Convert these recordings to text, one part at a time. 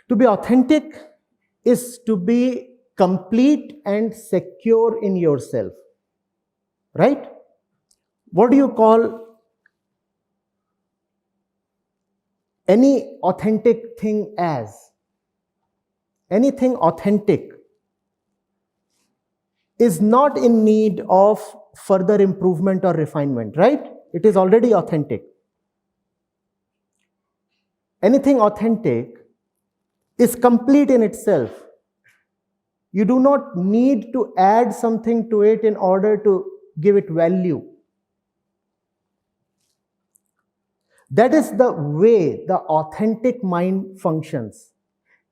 To be authentic is to be complete and secure in yourself. Right? What do you call any authentic thing as? Anything authentic is not in need of further improvement or refinement, right? It is already authentic. Anything authentic is complete in itself. You do not need to add something to it in order to give it value. That is the way the authentic mind functions.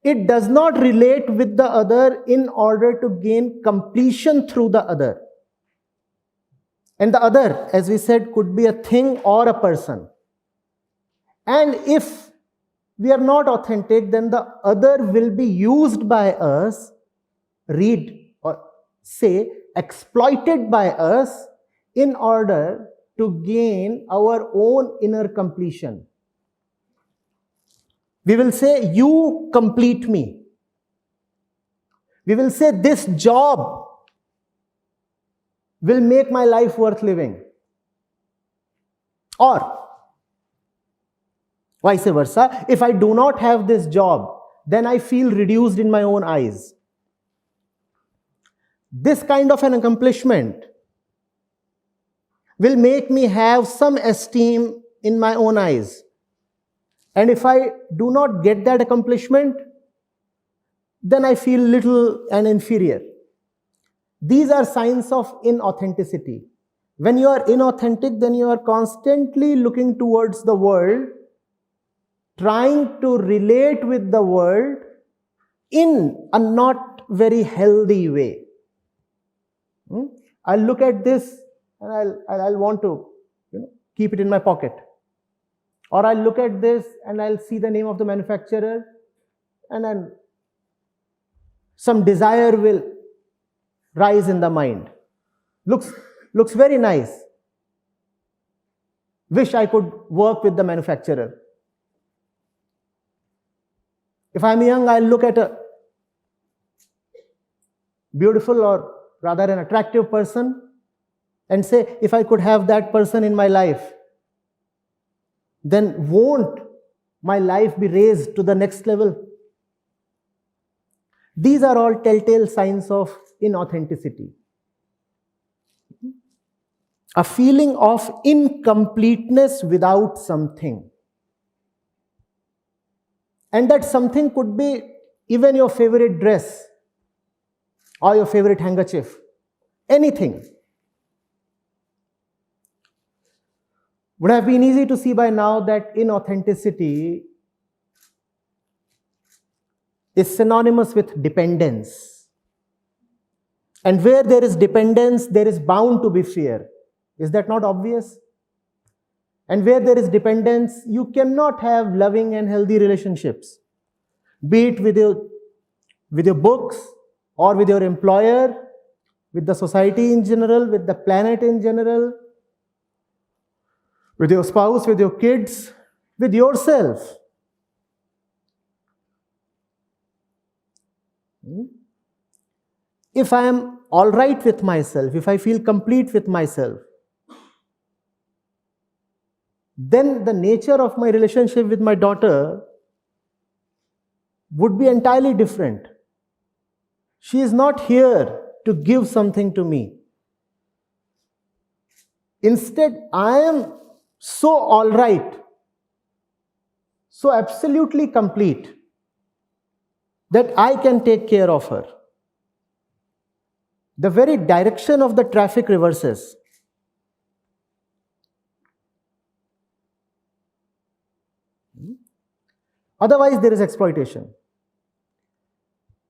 It does not relate with the other in order to gain completion through the other. And the other, as we said, could be a thing or a person. And if we are not authentic, then the other will be used by us, read or say, exploited by us in order to gain our own inner completion. We will say, you complete me. We will say, this job will make my life worth living. Or vice versa, if I do not have this job, then I feel reduced in my own eyes. This kind of an accomplishment will make me have some esteem in my own eyes. And if I do not get that accomplishment, then I feel little and inferior. These are signs of inauthenticity. When you are inauthentic, then you are constantly looking towards the world, trying to relate with the world in a not very healthy way. I'll look at this and I'll want to keep it in my pocket. Or I'll look at this and I'll see the name of the manufacturer, and then some desire will rise in the mind. Looks very nice. Wish I could work with the manufacturer. If I'm young, I'll look at a beautiful or rather an attractive person and say, if I could have that person in my life, then won't my life be raised to the next level? These are all telltale signs of inauthenticity. A feeling of incompleteness without something. And that something could be even your favorite dress or your favorite handkerchief. Anything. Would have been easy to see by now that inauthenticity is synonymous with dependence. And where there is dependence, there is bound to be fear. Is that not obvious? And where there is dependence, you cannot have loving and healthy relationships. Be it with your books, or with your employer, with the society in general, with the planet in general, with your spouse, with your kids, with yourself. If I am all right with myself, if I feel complete with myself, then the nature of my relationship with my daughter would be entirely different. She is not here to give something to me. Instead, I am so all right, so absolutely complete, that I can take care of her. The very direction of the traffic reverses. Otherwise, there is exploitation.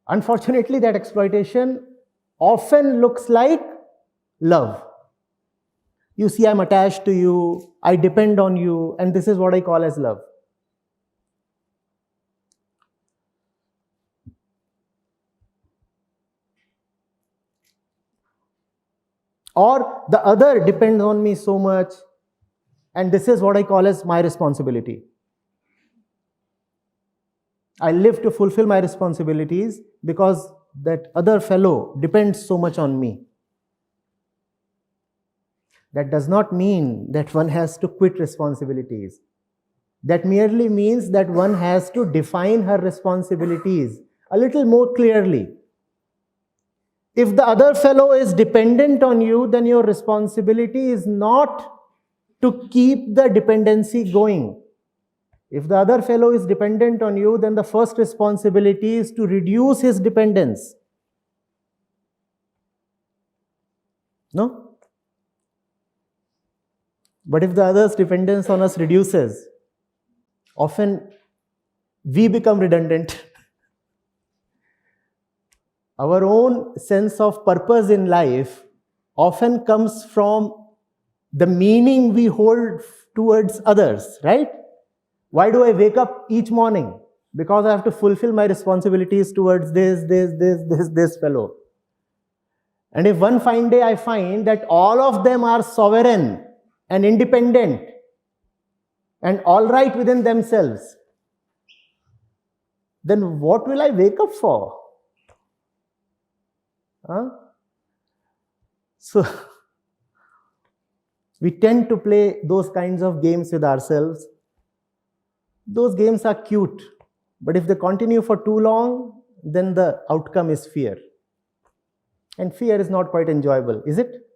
Unfortunately, that exploitation often looks like love. You see, I'm attached to you, I depend on you, and this is what I call as love. Or the other depends on me so much, and this is what I call as my responsibility. I live to fulfill my responsibilities because that other fellow depends so much on me. That does not mean that one has to quit responsibilities. That merely means that one has to define her responsibilities a little more clearly. If the other fellow is dependent on you, then your responsibility is not to keep the dependency going. If the other fellow is dependent on you, then the first responsibility is to reduce his dependence. No? But if the other's dependence on us reduces, often we become redundant. Our own sense of purpose in life often comes from the meaning we hold towards others, right? Why do I wake up each morning? Because I have to fulfill my responsibilities towards this fellow. And if one fine day I find that all of them are sovereign and independent and all right within themselves, then what will I wake up for? Huh? So, we tend to play those kinds of games with ourselves. Those games are cute, but if they continue for too long, then the outcome is fear. And fear is not quite enjoyable, is it?